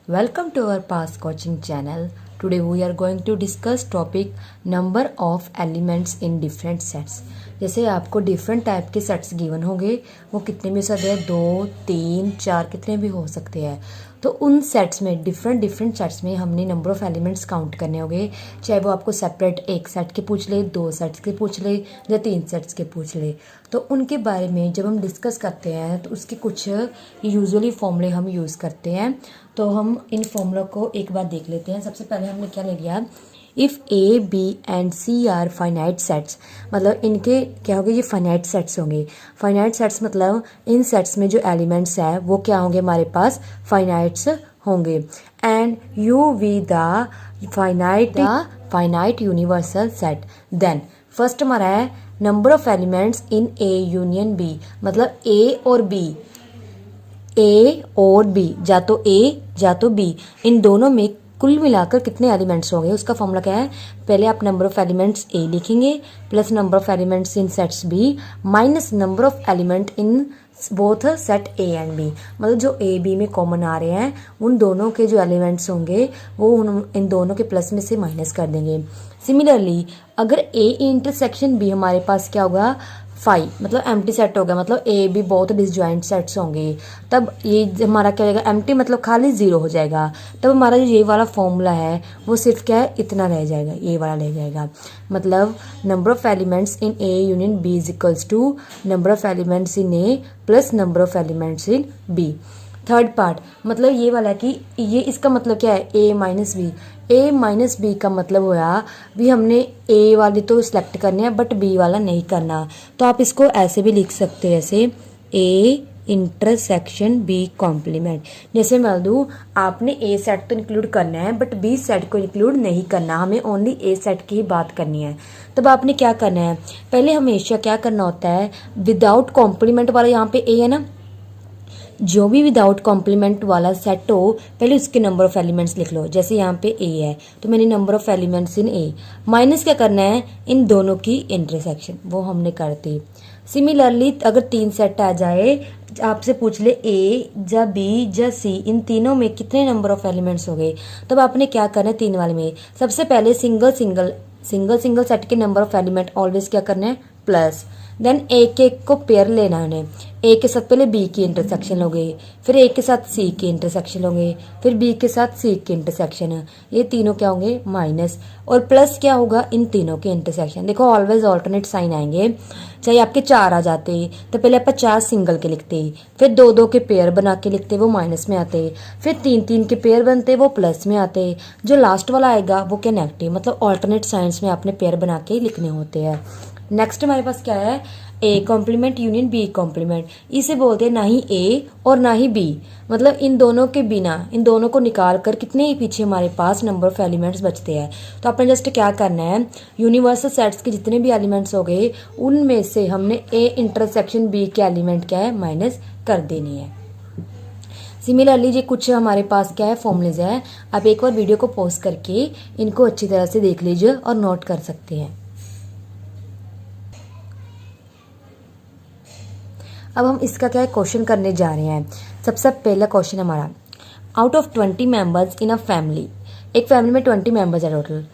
Welcome to our past coaching channel. Today we are going to discuss topic number of elements in different sets. जैसे आपको different type के sets given होंगे, वो कितने भी हो सकते हैं, 2, 3, 4 कितने भी हो सकते हैं। तो उन सेट्स में डिफरेंट सेट्स में हमने नंबर ऑफ एलिमेंट्स काउंट करने होंगे, चाहे वो आपको सेपरेट एक सेट के पूछ ले, 2 सेट्स के पूछ ले या 3 सेट्स के पूछ ले। तो उनके बारे में जब हम डिस्कस करते हैं तो उसके कुछ यूजुअली फॉर्मूले हम यूज़ करते हैं। तो हम इन फॉर्मूलों को एक बार देख लेते हैं। सबसे पहले हमने क्या ले लिया, if A B and C are finite sets, मतलब इनके क्या होंगे, ये फाइनाइट सेट्स होंगे। फाइनाइट सेट्स मतलब इन सेट्स में जो एलिमेंट्स है वो क्या होंगे, हमारे पास फाइनाइट्स होंगे। And U V the finite universal set, then first हमारा है number of elements in A union B, मतलब ए और बी, ए और बी, या तो ए या तो बी, इन दोनों में कुल मिलाकर कितने एलिमेंट्स होंगे। उसका फॉर्मूला क्या है, पहले आप नंबर ऑफ एलिमेंट्स ए लिखेंगे plus number of elements in sets B minus number of element in both set A and B, मतलब जो ए बी में कॉमन आ रहे हैं उन दोनों के जो एलिमेंट्स होंगे वो इन दोनों के प्लस में से माइनस कर देंगे। सिमिलरली अगर ए इंटरसेक्शन बी हमारे पास क्या होगा, 5, मतलब एम्प्टी सेट हो गया, मतलब ए बी बहुत डिसजॉइंट सेट्स होंगे, तब ये हमारा क्या रहेगा, एम्प्टी मतलब खाली 0 हो जाएगा। तब हमारा ये वाला फॉर्मूला है वो सिर्फ क्या है, इतना रह जाएगा, ये वाला रह जाएगा। मतलब number of elements in A union B is equals to number of elements in A plus number of elements in B. Third part मतलब ये वाला कि ये इसका मतलब क्या है, A minus B. A minus B का मतलब हुआ भी हमने ए वाली तो सिलेक्ट करनी है बट बी वाला नहीं करना, तो आप इसको ऐसे भी लिख सकते हैं, ऐसे ए इंटरसेक्शन बी कॉम्प्लीमेंट। जैसे मान दूँ आपने ए सेट तो इंक्लूड करना है बट बी सेट को इंक्लूड नहीं करना, हमें ओनली ए सेट की ही बात करनी है। तब आपने क्या करना है, पहले हमेशा क्या करना होता है, विदाउट कॉम्प्लीमेंट वाला यहाँ पे ए है ना, जो भी विदाउट कॉम्प्लीमेंट वाला सेट हो पहले उसके नंबर ऑफ एलिमेंट्स लिख लो। जैसे यहाँ पे ए है तो मैंने number of elements in A minus क्या करना है, इन दोनों की इंटरसेक्शन, वो हमने कर दी। सिमिलरली अगर 3 सेट आ जाए, आपसे पूछ ले ए या बी या सी, इन तीनों में कितने नंबर ऑफ एलिमेंट्स हो गए, तब आपने क्या करना है, 3 वाले में सबसे पहले सिंगल सेट के नंबर ऑफ एलिमेंट ऑलवेज क्या करना है, प्लस, देन एक को पेयर लेना है। ए के साथ पहले बी की इंटरसेक्शन लोगे, फिर ए के साथ सी की इंटरसेक्शन लोगे, फिर बी के साथ सी की इंटरसेक्शन, ये तीनों क्या होंगे, माइनस, और प्लस क्या होगा, इन तीनों के इंटरसेक्शन। देखो ऑलवेज ऑल्टरनेट साइन आएंगे, चाहे आपके 4 आ जाते तो पहले आप 50 सिंगल के लिखते, फिर 2 के पेयर बना के लिखते, वो माइनस में आते, फिर 3 के पेयर बनते, वो प्लस में आते, जो लास्ट वाला आएगा वो क्या, नेगेटिव। मतलब ऑल्टरनेट साइंस में आपने पेयर बना के लिखने होते हैं। नेक्स्ट हमारे पास क्या है, A complement union B complement, इसे बोलते हैं ना ही ए और ना ही बी, मतलब इन दोनों के बिना, इन दोनों को निकाल कर कितने ही पीछे हमारे पास नंबर ऑफ एलिमेंट्स बचते हैं। तो आपने जस्ट क्या करना है, यूनिवर्सल सेट्स के जितने भी एलिमेंट्स हो गए उनमें से हमने ए इंटरसेक्शन बी के एलिमेंट क्या है, माइनस कर देनी है। सिमिलरली ये कुछ हमारे पास क्या है, फॉर्मूलेज है, आप एक बार वीडियो को पॉज करके इनको अच्छी तरह से देख लीजिए और नोट कर सकते हैं। अब हम इसका क्या है, क्वेश्चन करने जा रहे हैं। सबसे पहला क्वेश्चन हमारा, out of 20 members in a family, एक फैमिली में 20 मेंबर्स है total,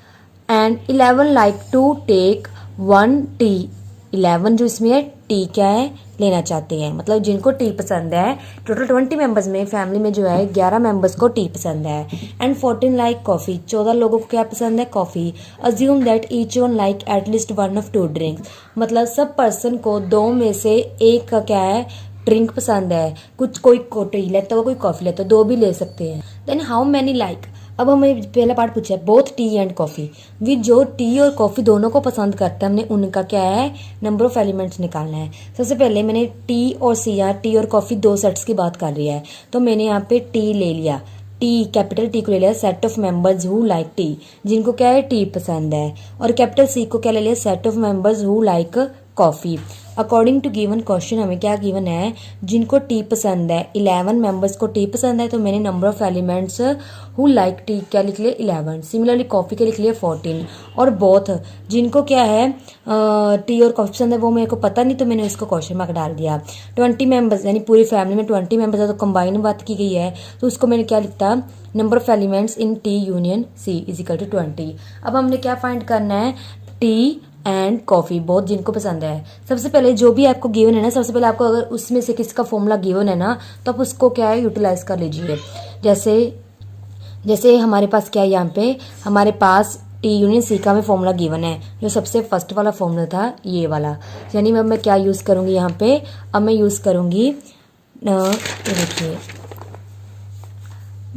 and 11 like to take 1 tea, 11 जो इसमें है टी क्या है, लेना चाहते हैं, मतलब जिनको टी पसंद है। टोटल 20 मेंबर्स में फैमिली में जो है 11 मेंबर्स को टी पसंद है। एंड 14 लाइक कॉफ़ी, 14 लोगों को क्या पसंद है, coffee. Assume that each one like at least 1 of 2 drinks, मतलब सब पर्सन को 2 में से एक का क्या है, ड्रिंक पसंद है। कुछ कोई टी लेता हो, कोई कॉफ़ी लेता हो, 2 भी ले सकते हैं। देन हाउ मैनी लाइक, अब हमें पहला पार्ट पूछा है, both tea and coffee, we जो टी और कॉफ़ी दोनों को पसंद करते हैं, हमने उनका क्या है, नंबर ऑफ एलिमेंट्स निकालना है। सबसे पहले मैंने टी और सी, यहाँ टी और कॉफ़ी 2 सेट्स की बात कर रही है, तो मैंने यहाँ पे टी ले लिया, टी कैपिटल टी को ले लिया, set of members who like T, जिनको क्या है टी पसंद है, और कैपिटल सी को क्या ले लिया, set of members who like coffee. According to given question हमें क्या गिवन है, जिनको टी पसंद है, 11 मेंबर्स को टी पसंद है, तो मैंने number of elements who like T क्या लिख लिया 11। सिमिलरली कॉफ़ी के लिख लिया 14। और बोथ जिनको क्या है टी और कॉफ़ी पसंद है वो मेरे को पता नहीं, तो मैंने उसको क्वेश्चन मार्क डाल दिया। 20 मेंबर्स यानी पूरी फैमिली में 20 मेंबर्स है तो कंबाइन बात की गई है, तो उसको मैंने क्या लिखता, number of elements in T union C is equal to 20। अब हमने क्या फाइंड करना है, टी एंड कॉफ़ी बहुत जिनको पसंद है। सबसे पहले जो भी आपको गिवन है ना, सबसे पहले आपको अगर उसमें से किसका फॉर्मूला गिवन है ना, तो आप उसको क्या है यूटिलाइज कर लीजिए। जैसे हमारे पास क्या है, यहाँ पे हमारे पास टी यूनियन सी का में फॉर्मूला गिवन है, जो सबसे फर्स्ट वाला फॉर्मूला था ये वाला। यानी अब मैं क्या यूज़ करूँगी यहाँ पे, अब मैं यूज़ करूँगी देखिए,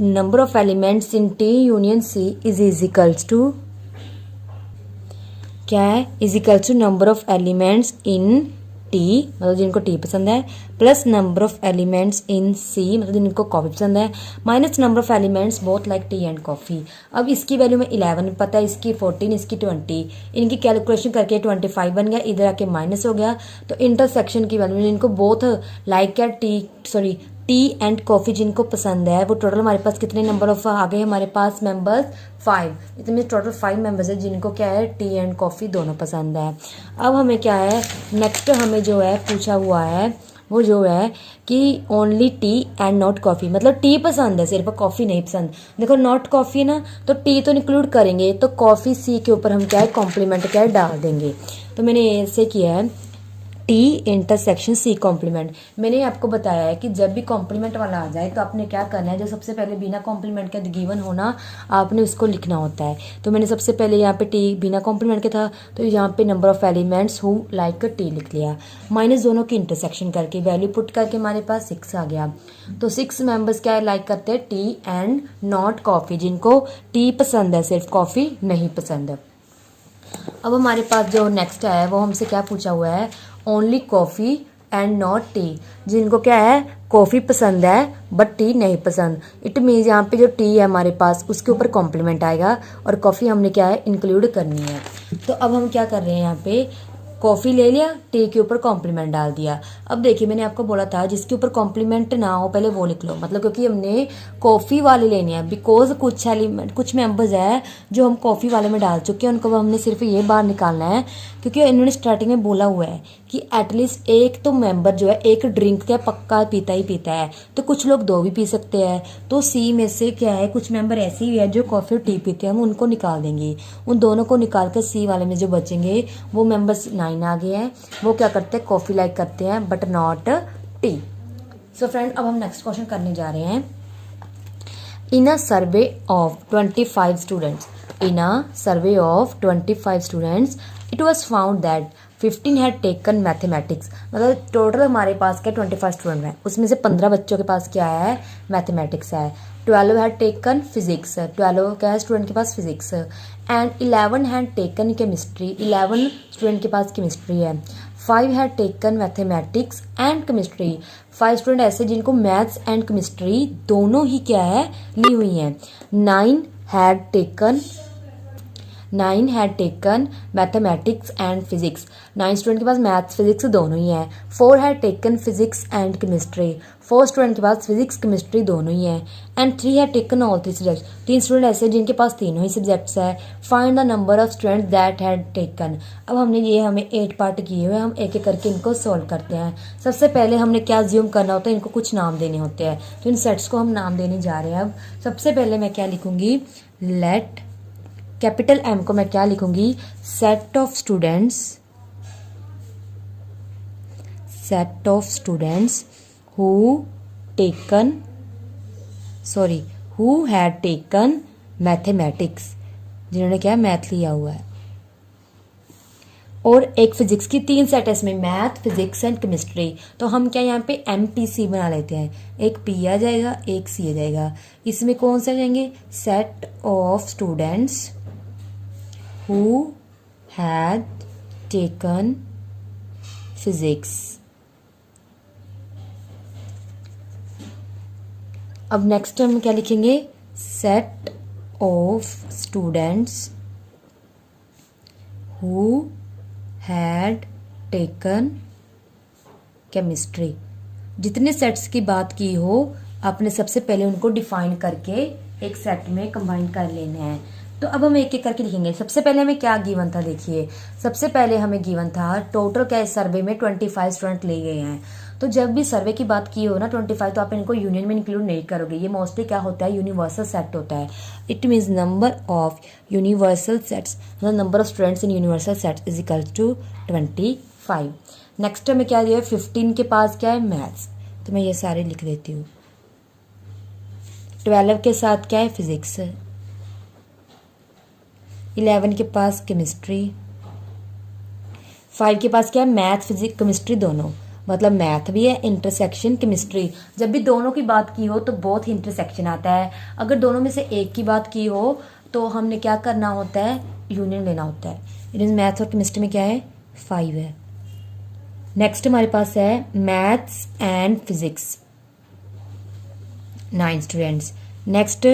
number of elements in T union C is equals to क्या है, is equal to number of elements in T मतलब जिनको टी पसंद है, plus number of elements in C मतलब जिनको कॉफ़ी पसंद है, minus number of elements both like tea and coffee. अब इसकी वैल्यू में 11 पता है, इसकी 14, इसकी 20, इनकी कैलकुलेशन करके 25 बन गया, इधर आके माइनस हो गया। तो इंटरसेक्शन की वैल्यू इनको बोथ लाइक या टी एंड कॉफ़ी जिनको पसंद है, वो टोटल हमारे पास कितने नंबर ऑफ आ गए हमारे पास मेंबर्स 5। इसमें टोटल 5 मेंबर्स है जिनको क्या है टी एंड कॉफ़ी दोनों पसंद है। अब हमें क्या है नेक्स्ट हमें जो है पूछा हुआ है वो जो है कि only T and not coffee, मतलब टी पसंद है सिर्फ कॉफ़ी नहीं पसंद। देखो नॉट कॉफ़ी ना तो टी तो इंक्लूड करेंगे, तो कॉफ़ी सी के ऊपर हम क्या है कॉम्प्लीमेंट क्या है डाल देंगे। तो मैंने ऐसे किया है टी इंटरसेक्शन सी कॉम्प्लीमेंट। मैंने आपको बताया है कि जब भी कॉम्प्लीमेंट वाला आ जाए तो आपने क्या करना है, जो सबसे पहले बिना कॉम्प्लीमेंट के गिवन होना आपने उसको लिखना होता है। तो मैंने सबसे पहले यहाँ पे टी बिना कॉम्प्लीमेंट के था, तो यहाँ पे number of elements who like T लिख लिया, माइनस दोनों की इंटरसेक्शन करके वैल्यू पुट करके हमारे पास 6 आ गया। तो 6 मेंबर्स क्या लाइक करते हैं टी एंड नॉट कॉफ़ी, जिनको टी पसंद है सिर्फ कॉफ़ी नहीं पसंद है। अब हमारे पास जो नेक्स्ट है वो हमसे क्या पूछा हुआ है, only coffee and not T, जिनको क्या है कॉफ़ी पसंद है बट टी नहीं पसंद। इट मीन्स यहाँ पे जो टी है हमारे पास उसके ऊपर कॉम्प्लीमेंट आएगा और कॉफ़ी हमने क्या है इंक्लूड करनी है। तो अब हम क्या कर रहे हैं, यहाँ पे कॉफ़ी ले लिया, टी के ऊपर कॉम्प्लीमेंट डाल दिया। अब देखिए मैंने आपको बोला था जिसके ऊपर कॉम्प्लीमेंट ना हो पहले वो लिख लो, मतलब क्योंकि हमने कॉफ़ी वाले लेने हैं, बिकॉज कुछ मेंबर्स है जो हम कॉफ़ी वाले में डाल चुके हैं, उनको हमने सिर्फ ये बाहर निकालना है, क्योंकि इन्होंने स्टार्टिंग में बोला हुआ है कि एटलीस्ट एक तो मेंबर जो है एक ड्रिंक क्या पक्का पीता ही पीता है, तो कुछ लोग 2 भी पी सकते हैं। तो सी में से क्या है कुछ मेंबर ऐसे ही है जो कॉफ़ी और टी पीते हैं, हम उनको निकाल देंगे। उन दोनों को निकाल कर सी वाले में जो बचेंगे वो मेंबर्स 9 आ गए हैं, वो क्या करते हैं कॉफ़ी लाइक करते हैं but not T. So friend अब हम नेक्स्ट क्वेश्चन करने जा रहे हैं। In a survey of 25 students, it was found that 15 had taken mathematics, मतलब टोटल हमारे पास क्या 25 स्टूडेंट हैं, उसमें से 15 बच्चों के पास क्या है मैथमेटिक्स है। 12 had taken physics, 12 क्या है स्टूडेंट के पास physics, and 11 had taken chemistry, 11 student के पास केमिस्ट्री है। 5 had taken mathematics and chemistry, 5 student ऐसे जिनको मैथ्स एंड केमिस्ट्री दोनों ही क्या है ली हुई हैं। 9 had taken mathematics and physics, 9 student के पास मैथ्स फिजिक्स दोनों ही हैं। 4 had taken physics and chemistry, 4 student के पास फिजिक्स केमिस्ट्री दोनों ही हैं। And 3 had taken all 3 subjects, 3 student ऐसे जिनके पास तीनों ही सब्जेक्ट्स है। Find the number of student that had taken. अब हमने ये हमें 8 पार्ट किए हुए, हम एक एक करके इनको सॉल्व करते हैं। सबसे पहले हमने क्या ज्यूम करना होता है, इनको कुछ नाम देने होते हैं, तो इन सेट्स को हम नाम देने जा रहे हैं। अब सबसे पहले मैं क्या लिखूंगी, लेट कैपिटल एम को मैं क्या लिखूंगी, set of students who had taken mathematics, जिन्होंने क्या मैथ लिया हुआ है, और एक फिजिक्स की 3 सेट है इसमें, मैथ फिजिक्स एंड केमिस्ट्री। तो हम क्या यहाँ पे MPC बना लेते हैं, एक P आ जाएगा एक C आ जाएगा। इसमें कौन से आ जाएंगे, set of students who had taken physics. अब नेक्स्ट हम क्या लिखेंगे, set of students who had taken chemistry. जितने सेट्स की बात की हो आपने सबसे पहले उनको डिफाइन करके एक सेट में कंबाइन कर लेना है। तो अब हम एक एक करके लिखेंगे। सबसे पहले हमें क्या गिवन था, देखिए सबसे पहले हमें गिवन था टोटल क्या है, सर्वे में 25 स्टूडेंट ले गए हैं। तो जब भी सर्वे की बात की हो ना 25, तो आप इनको यूनियन में इंक्लूड नहीं करोगे। ये मोस्टली क्या होता है, यूनिवर्सल सेट होता है। It means number of universal sets, number of students in universal set is equal to 25। Next हमें क्या दिया है, 15 के पास क्या है, मैथ्स। तो मैं ये सारे लिख देती हूँ। 12 के साथ क्या है, फिजिक्स। 11 के पास केमिस्ट्री। 5 के पास क्या है, मैथ फिजिक्स केमिस्ट्री दोनों, मतलब मैथ भी है इंटरसेक्शन केमिस्ट्री। जब भी दोनों की बात की हो तो बहुत ही इंटरसेक्शन आता है। अगर दोनों में से एक की बात की हो तो हमने क्या करना होता है, यूनियन लेना होता है। इट मीन मैथ और केमिस्ट्री में क्या है, 5 है। नेक्स्ट हमारे पास है maths and physics, 9 students. Next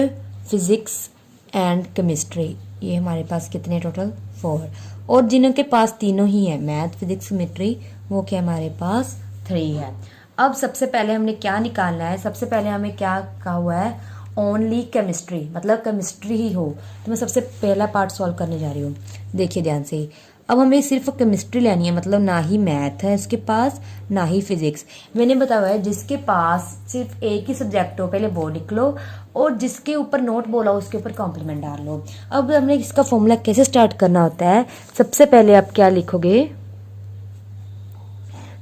physics and chemistry, ये हमारे पास कितने टोटल, 4। और जिनों के पास तीनों ही है, मैथ फिजिक्स केमिस्ट्री, वो क्या हमारे पास 3 है। अब सबसे पहले हमने क्या निकालना है, सबसे पहले हमें क्या कहा हुआ है, ओनली केमिस्ट्री, मतलब केमिस्ट्री ही हो। तो मैं सबसे पहला पार्ट सॉल्व करने जा रही हूँ, देखिए ध्यान से। अब हमें सिर्फ केमिस्ट्री लेनी है, मतलब ना ही मैथ है उसके पास ना ही फिजिक्स। मैंने बताया है जिसके पास सिर्फ एक ही सब्जेक्ट हो पहले वो लिख लो, और जिसके ऊपर नोट बोला उसके ऊपर कॉम्प्लीमेंट डाल लो। अब हमने इसका फॉर्मूला कैसे स्टार्ट करना होता है, सबसे पहले आप क्या लिखोगे,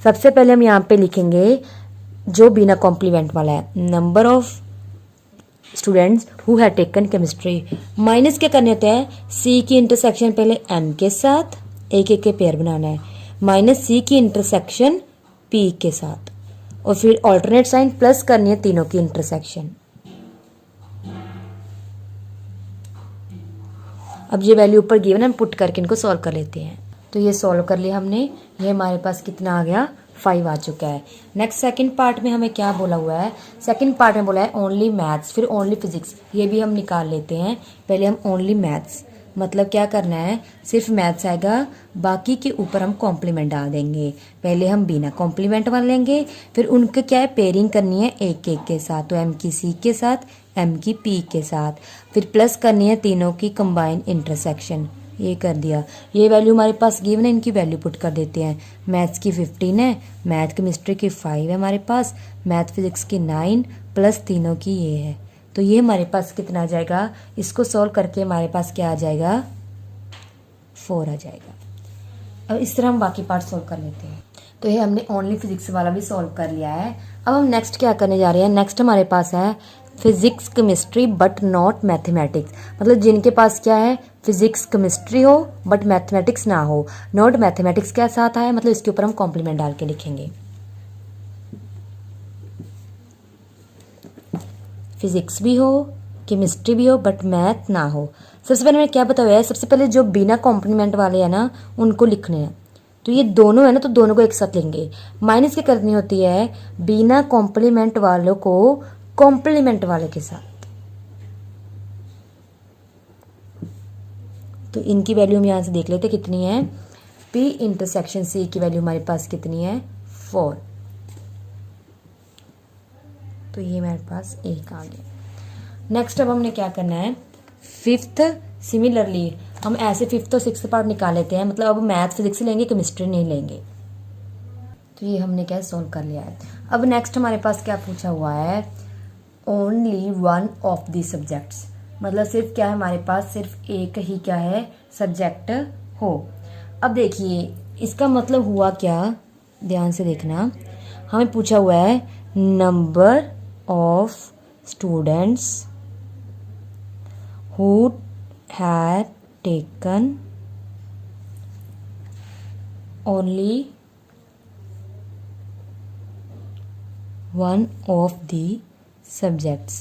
सबसे पहले हम यहाँ पे लिखेंगे जो बिना कॉम्प्लीमेंट वाला है, number of students who have taken chemistry, minus क्या करने होते हैं, सी की इंटरसेक्शन पहले एम के साथ एक एक के पेयर बनाना है, माइनस सी की इंटरसेक्शन पी के साथ, और फिर ऑल्टरनेट साइन प्लस करनी है तीनों की इंटरसेक्शन। अब ये वैल्यू ऊपर गिवन है, हम पुट करके इनको सॉल्व कर लेते हैं। तो ये सॉल्व कर लिया हमने, ये हमारे पास कितना आ गया, 5 आ चुका है। नेक्स्ट सेकंड पार्ट में हमें क्या बोला हुआ है, सेकंड पार्ट में बोला है ओनली मैथ्स, फिर ओनली फिजिक्स, ये भी हम निकाल लेते हैं। पहले हम ओनली मैथ्स, मतलब क्या करना है, सिर्फ मैथ्स आएगा, बाकी के ऊपर हम कॉम्प्लीमेंट डाल देंगे। पहले हम बिना कॉम्प्लीमेंट वाले लेंगे, फिर उनके क्या है, पेयरिंग करनी है एक एक के साथ, तो एम की सी के साथ, एम की पी के साथ, फिर प्लस करनी है तीनों की कंबाइन इंटरसेक्शन। ये कर दिया, ये वैल्यू हमारे पास गिवन है, इनकी वैल्यू पुट कर देते हैं। मैथ्स की 15 है, मैथ केमिस्ट्री की 5 है हमारे पास, मैथ फिजिक्स की 9 प्लस तीनों की ये है। तो ये हमारे पास कितना आ जाएगा, इसको सॉल्व करके हमारे पास क्या आ जाएगा, 4 आ जाएगा। अब इस तरह हम बाकी पार्ट सॉल्व कर लेते हैं। तो ये हमने ओनली फिजिक्स वाला भी सॉल्व कर लिया है। अब हम नेक्स्ट क्या करने जा रहे हैं, नेक्स्ट हमारे पास है physics chemistry but not mathematics, मतलब जिनके पास क्या है, फिजिक्स केमिस्ट्री हो बट मैथमेटिक्स ना हो। नॉट मैथमेटिक्स के साथ आया, मतलब इसके ऊपर हम कॉम्प्लीमेंट डाल के लिखेंगे। फिजिक्स भी हो केमिस्ट्री भी हो बट मैथ ना हो। सबसे पहले मैंने क्या बताया है, सबसे पहले जो बिना कॉम्प्लीमेंट वाले हैं ना उनको लिखने हैं। तो ये दोनों है ना, तो दोनों को एक साथ लेंगे। माइनस क्या करनी होती है, बिना कॉम्प्लीमेंट वालों को कॉम्प्लीमेंट वाले के साथ। तो इनकी वैल्यू हम यहाँ से देख लेते कितनी है, पी इंटरसेक्शन सी की वैल्यू हमारे पास कितनी है, 4। तो ये मेरे पास 1 आ गया। नेक्स्ट अब हमने क्या करना है, फिफ्थ, सिमिलरली हम ऐसे फिफ्थ और सिक्स्थ पार्ट निकाल लेते हैं, मतलब अब मैथ फिजिक्स लेंगे, केमिस्ट्री नहीं लेंगे। तो ये हमने क्या सॉल्व कर लिया है। अब नेक्स्ट हमारे पास क्या पूछा हुआ है, only one of the subjects, मतलब सिर्फ क्या है हमारे पास, सिर्फ एक ही क्या है सब्जेक्ट हो। अब देखिए इसका मतलब हुआ क्या, ध्यान से देखना, हमें पूछा हुआ है number of students who had taken only one of the subjects,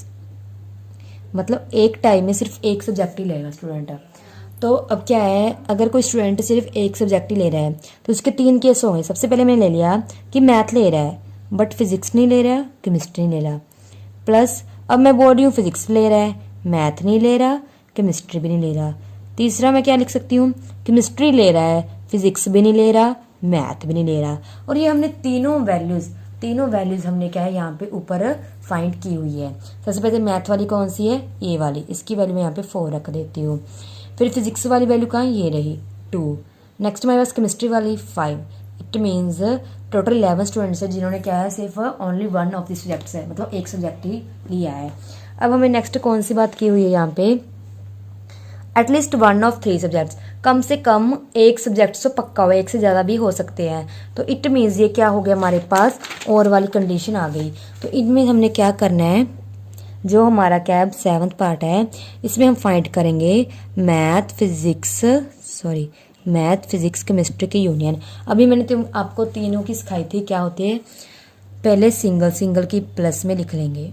मतलब एक टाइम में सिर्फ एक सब्जेक्ट ही लेगा स्टूडेंट। तो अब क्या है, अगर कोई स्टूडेंट सिर्फ एक सब्जेक्ट ही ले रहा है तो उसके 3 केस होंगे। सबसे पहले मैंने ले लिया कि मैथ ले रहा है बट फिजिक्स नहीं ले रहा, केमिस्ट्री नहीं ले रहा, प्लस अब मैं बोल रही हूँ फिजिक्स ले रहा है, मैथ नहीं ले रहा, केमिस्ट्री भी नहीं ले रहा। तीसरा मैं क्या लिख सकती हूँ, केमिस्ट्री ले रहा है, फिजिक्स भी नहीं ले रहा, मैथ भी नहीं ले रहा। और ये हमने तीनों वैल्यूज़ हमने क्या है यहाँ पे ऊपर फाइंड की हुई है। सबसे पहले मैथ वाली कौन सी है, ये वाली, इसकी वैल्यू मैं यहाँ पे 4 रख देती हूँ। फिर फिजिक्स वाली वैल्यू कहाँ, ये रही 2। नेक्स्ट हमारे पास केमिस्ट्री वाली 5। इट मीन्स टोटल 11 स्टूडेंट्स है जिन्होंने क्या है, सिर्फ only one of the subjects है, मतलब एक सब्जेक्ट ही लिया है। अब हमें नेक्स्ट कौन सी बात की हुई है यहाँ पे, एटलीस्ट वन ऑफ 3 सब्जेक्ट्स, कम से कम एक सब्जेक्ट तो पक्का हो, एक से ज़्यादा भी हो सकते हैं। तो इट मीन्स ये क्या हो गया, हमारे पास और वाली कंडीशन आ गई। तो इनमें हमने क्या करना है, जो हमारा कैब 7th पार्ट है इसमें हम फाइंड करेंगे मैथ फिजिक्स केमिस्ट्री की यूनियन। अभी मैंने आपको तीनों की सिखाई थी क्या होती है। पहले सिंगल की प्लस में लिख लेंगे,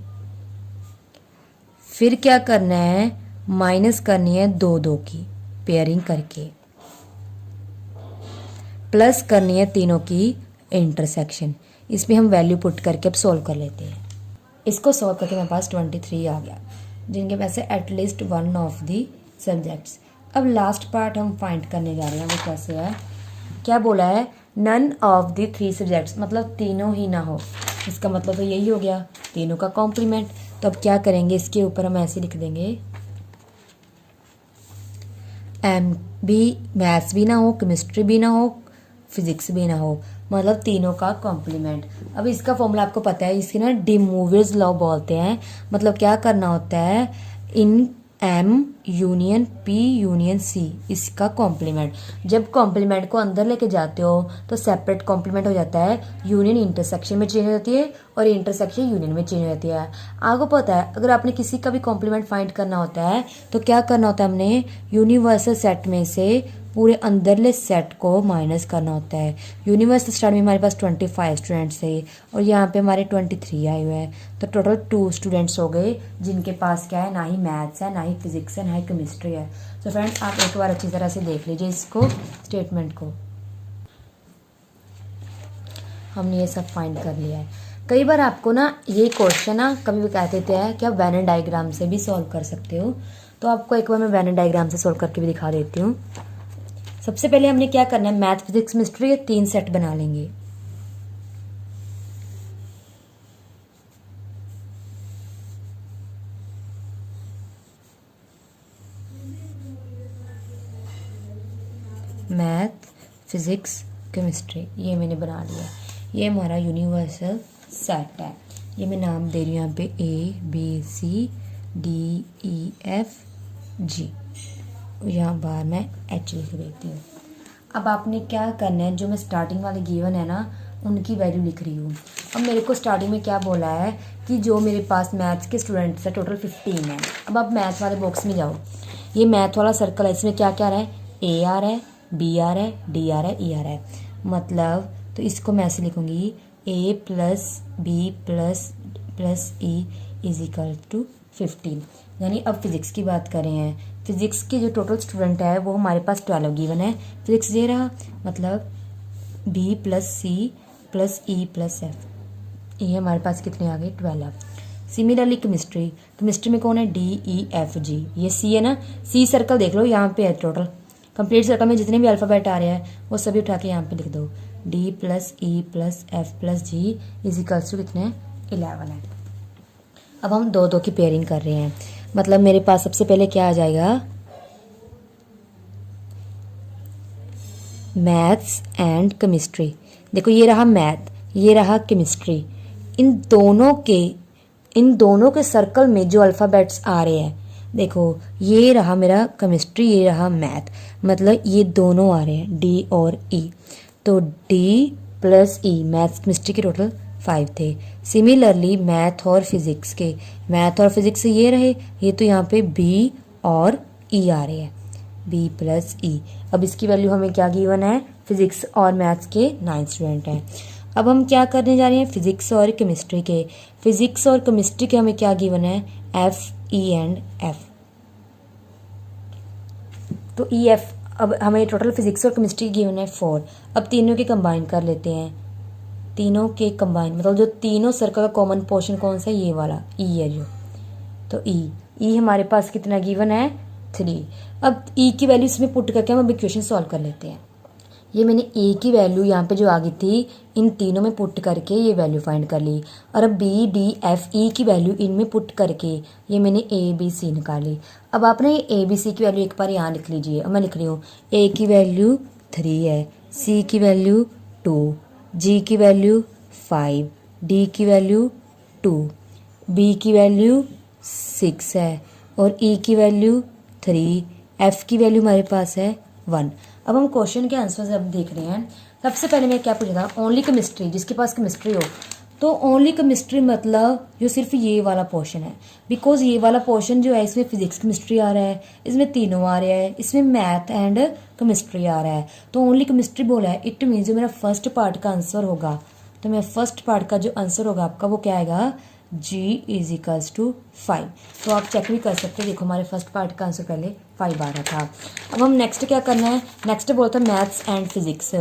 फिर क्या करना है, माइनस करनी है 2 की पेयरिंग करके, प्लस करनी है तीनों की इंटरसेक्शन। इसमें हम वैल्यू पुट करके अब सोल्व कर लेते हैं। इसको सोल्व करके मेरे पास 23 आ गया, जिनके पास है at least one of the subjects. अब लास्ट पार्ट हम फाइंड करने जा रहे हैं, वो कैसे है, क्या बोला है, नन ऑफ दी 3 सब्जेक्ट्स, मतलब तीनों ही ना हो। इसका मतलब तो यही हो गया, तीनों का कॉम्प्लीमेंट। तो अब क्या करेंगे, इसके ऊपर हम ऐसे लिख देंगे मैथ्स भी ना हो, केमिस्ट्री भी ना हो, फिजिक्स भी ना हो, मतलब तीनों का कॉम्प्लीमेंट। अब इसका फॉर्मूला आपको पता है, इसकी ना डी मूवियर्स लॉ बोलते हैं। मतलब क्या करना होता है, इन M union P union C, इसका कॉम्प्लीमेंट। जब कॉम्प्लीमेंट को अंदर लेके जाते हो तो सेपरेट कॉम्प्लीमेंट हो जाता है, यूनियन इंटरसेक्शन में चेंज हो जाती है और इंटरसेक्शन यूनियन में चेंज हो जाती है। आपको पता है अगर आपने किसी का भी कॉम्प्लीमेंट फाइंड करना होता है तो क्या करना होता है, हमने यूनिवर्सल सेट में से पूरे अंदरले सेट को माइनस करना होता है। यूनिवर्सल स्टार्ट में हमारे पास 25 स्टूडेंट्स थे और यहाँ पे हमारे 23 आए हुए हैं, तो टोटल 2 स्टूडेंट्स हो गए जिनके पास क्या है, ना ही मैथ्स है, ना ही फिजिक्स है, ना ही केमिस्ट्री है। तो फ्रेंड्स आप एक बार अच्छी तरह से देख लीजिए इसको, स्टेटमेंट को। हमने ये सब फाइंड कर लिया है। कई बार आपको ना ये क्वेश्चन ना कभी भी कह देते हैं कि आप वेन डायग्राम से भी सॉल्व कर सकते हो, तो आपको एक बार मैं वेन डायग्राम से सॉल्व करके भी दिखा देती हूँ। सबसे पहले हमने क्या करना है, मैथ फिजिक्स केमिस्ट्री के 3 सेट बना लेंगे। मैथ फिजिक्स केमिस्ट्री ये मैंने बना लिया। ये हमारा यूनिवर्सल सेट है। ये मैं नाम दे रही हूँ यहाँ पे ABCDEFG, यहाँ बाहर मैं H लिख देती हूँ। अब आपने क्या करना है, जो मैं स्टार्टिंग वाले गिवन है ना उनकी वैल्यू लिख रही हूँ। अब मेरे को स्टार्टिंग में क्या बोला है कि जो मेरे पास मैथ्स के स्टूडेंट्स है टोटल 15 है। अब आप मैथ वाले बॉक्स में जाओ, ये मैथ वाला सर्कल है, इसमें क्या क्या आ रहा है, A आ रहा है, B आ रहा है, D आ रहा है, E आ रहा है। मतलब तो इसको मैं ऐसे लिखूँगी A plus B plus E is equal to 15। यानी अब फिजिक्स की बात कर रहे हैं, फिजिक्स के जो टोटल स्टूडेंट है वो हमारे पास 12 गिवन है। फिजिक्स ये रहा, मतलब B plus C plus E plus F, ये हमारे पास कितने आ गए, 12। सिमिलरली केमिस्ट्री में कौन है, DEFG, ये C है ना, C सर्कल देख लो यहाँ पे है। टोटल कंप्लीट सर्कल में जितने भी अल्फ़ाबेट आ रहे हैं वो सभी उठा के यहाँ पे लिख दो, D plus E plus F plus G is equals to कितने, 11 है। अब हम 2 की पेयरिंग कर रहे हैं, मतलब मेरे पास सबसे पहले क्या आ जाएगा, मैथ्स एंड केमिस्ट्री। देखो ये रहा मैथ, ये रहा केमिस्ट्री, इन दोनों के सर्कल में जो अल्फ़ाबेट्स आ रहे हैं, देखो ये रहा मेरा केमिस्ट्री, ये रहा मैथ, मतलब ये दोनों आ रहे हैं D और E। तो D plus E, maths chemistry के टोटल 5 थे। सिमिलरली मैथ और फिजिक्स ये रहे, ये तो यहाँ पे B और E आ रहे हैं, B प्लस E। अब इसकी वैल्यू हमें क्या गिवन है, फिजिक्स और मैथ्स के 9 स्टूडेंट हैं। अब हम क्या करने जा रहे हैं, फिजिक्स और केमिस्ट्री के हमें क्या गिवन है, F E एंड F। तो EF, अब हमें टोटल फिजिक्स और केमिस्ट्री गिवन है 4। अब तीनों के कंबाइन कर लेते हैं, मतलब जो तीनों सर्कल का कॉमन पोर्शन कौन सा है, ये वाला E है जो, तो E हमारे पास कितना गिवन है, 3। अब E की वैल्यू इसमें पुट करके हम अब इक्वेशन सॉल्व कर लेते हैं। ये मैंने ए की वैल्यू यहाँ पे जो आ गई थी इन तीनों में पुट करके ये वैल्यू फाइंड कर ली, और अब बी डी एफ ई की वैल्यू इनमें पुट करके ये मैंने ए बी सी निकाली। अब आपने ये ए बी सी की वैल्यू एक बार यहाँ लिख लीजिए। अब मैं लिख रही हूँ ए की वैल्यू 3 है, सी की वैल्यू 2, जी की वैल्यू 5, डी की वैल्यू 2, बी की वैल्यू 6 है और ई की वैल्यू 3, एफ की वैल्यू हमारे पास है 1। अब हम क्वेश्चन के आंसर अब देख रहे हैं। सबसे पहले मैं क्या पूछा था, ओनली केमिस्ट्री, जिसके पास केमिस्ट्री हो तो ओनली केमिस्ट्री मतलब जो सिर्फ ये वाला पोर्शन है, बिकॉज ये वाला पोर्शन जो है इसमें फिजिक्स केमिस्ट्री आ रहा है, इसमें तीनों आ रहा है, इसमें मैथ एंड केमिस्ट्री आ रहा है, तो ओनली केमिस्ट्री बोला है। इट मीन्स जो मेरा फर्स्ट पार्ट का आंसर होगा, तो मेरा फर्स्ट पार्ट का जो आंसर होगा आपका वो क्या आएगा, G इज इक्वल्स टू 5। तो आप चेक भी कर सकते हैं, देखो हमारे फर्स्ट पार्ट का आंसर पहले 5 आ रहा था। अब हम नेक्स्ट क्या करना है, नेक्स्ट बोलता है मैथ्स एंड फिजिक्स।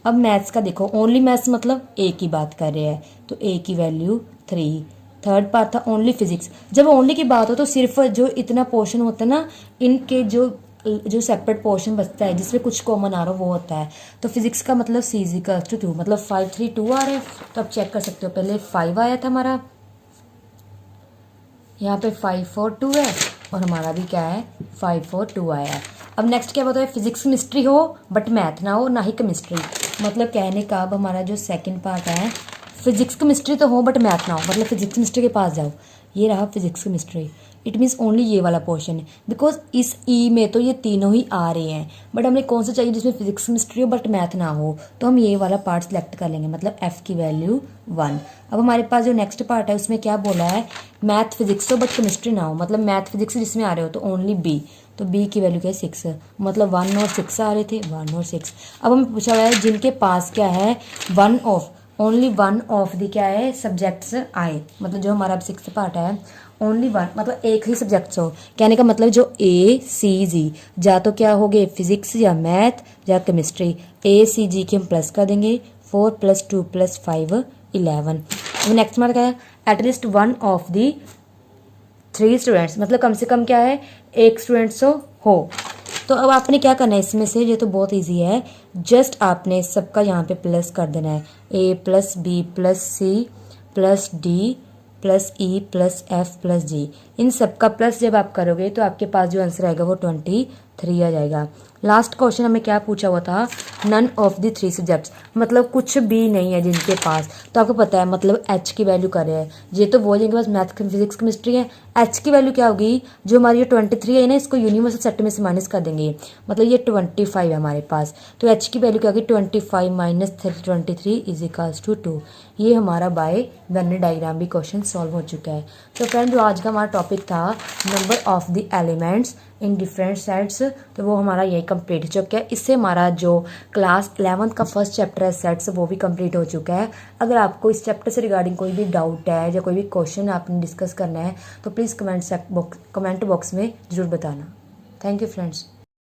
अब मैथ्स का देखो, ओनली मैथ्स मतलब ए की बात कर रहे हैं, तो ए की वैल्यू 3। थर्ड पार्ट था ओनली फिजिक्स। जब ओनली की बात हो तो सिर्फ जो इतना पोर्शन होता है ना, इनके जो सेपरेट पोर्शन बचता है जिसमें कुछ कॉमन आ रहा हो वो होता है। तो फिजिक्स का मतलब C इज इक्वल्स टू 2, मतलब 5 3 2 आ रहे हैं। तो आप चेक कर सकते हो, पहले 5 आया था हमारा, यहाँ पे 5 4 2 है, और हमारा भी क्या है 5 4 2 आया है। अब नेक्स्ट क्या बताया, फिजिक्स केमिस्ट्री हो बट मैथ ना हो, ना ही केमिस्ट्री। मतलब कहने का अब हमारा जो सेकंड पार्ट है, फिजिक्स केमिस्ट्री तो हो बट मैथ ना हो, मतलब फिजिक्स केमिस्ट्री के पास जाओ। ये रहा physics chemistry, it means only ये वाला पोर्शन है, बिकॉज इस ई में तो ये तीनों ही आ रहे हैं, बट हमें कौन सा चाहिए जिसमें फिजिक्स केमिस्ट्री हो बट मैथ ना हो, तो हम ये वाला पार्ट सेलेक्ट कर लेंगे, मतलब एफ की वैल्यू 1। अब हमारे पास जो नेक्स्ट पार्ट है उसमें क्या बोला है, मैथ फिजिक्स हो बट केमिस्ट्री ना हो, मतलब मैथ फिजिक्स जिसमें आ रहे हो तो ओनली बी, तो बी की वैल्यू क्या है 6, मतलब 1 और 6 आ रहे थे, 1 और 6। अब हमें पूछा हुआ है जिनके पास क्या है ओनली वन ऑफ द क्या है सब्जेक्ट्स आए, मतलब जो हमारा अब 6th पार्ट है ओनली वन, मतलब एक ही सब्जेक्ट्स हो। कहने का मतलब जो A C G या तो क्या हो गए फिजिक्स या मैथ या केमिस्ट्री, A C G के हम प्लस कर देंगे, 4 + 2 + 5 11। अब नेक्स्ट हमारा क्या है, at least one of the 3 students, मतलब कम से कम क्या है एक स्टूडेंट्स हो। तो अब आपने क्या करना है इसमें से, ये तो बहुत इजी है, जस्ट आपने सबका यहाँ पे प्लस कर देना है, A + B + C + D + E + F + G, इन सबका प्लस जब आप करोगे तो आपके पास जो आंसर आएगा वो 23 आ जाएगा। लास्ट क्वेश्चन हमें क्या पूछा हुआ था, नन ऑफ द 3 सब्जेक्ट्स, मतलब कुछ भी नहीं है जिनके पास, तो आपको पता है मतलब H की वैल्यू कर रहे हैं, ये तो वो जिनके पास मैथ फिजिक्स केमिस्ट्री है, H की वैल्यू क्या होगी, जो हमारी ये 23 है ना, इसको यूनिवर्सल सेट में से माइनस कर देंगे, मतलब ये 25 है हमारे पास, तो H की वैल्यू क्या होगी 25 - 23 इज इक्वल्स टू 2। ये हमारा बाय वेन डायग्राम भी क्वेश्चन सॉल्व हो चुका है। तो फ्रेंड जो आज का हमारा टॉपिक था number of the elements in different sets, तो वो हमारा यही कंप्लीट हो चुका है। इससे हमारा जो क्लास 11th का फर्स्ट चैप्टर है सेट्स, वो भी कंप्लीट हो चुका है। अगर आपको इस चैप्टर से रिगार्डिंग कोई भी डाउट है या कोई भी क्वेश्चन आपने डिस्कस करना है तो प्लीज़ कमेंट बॉक्स में ज़रूर बताना। Thank you friends.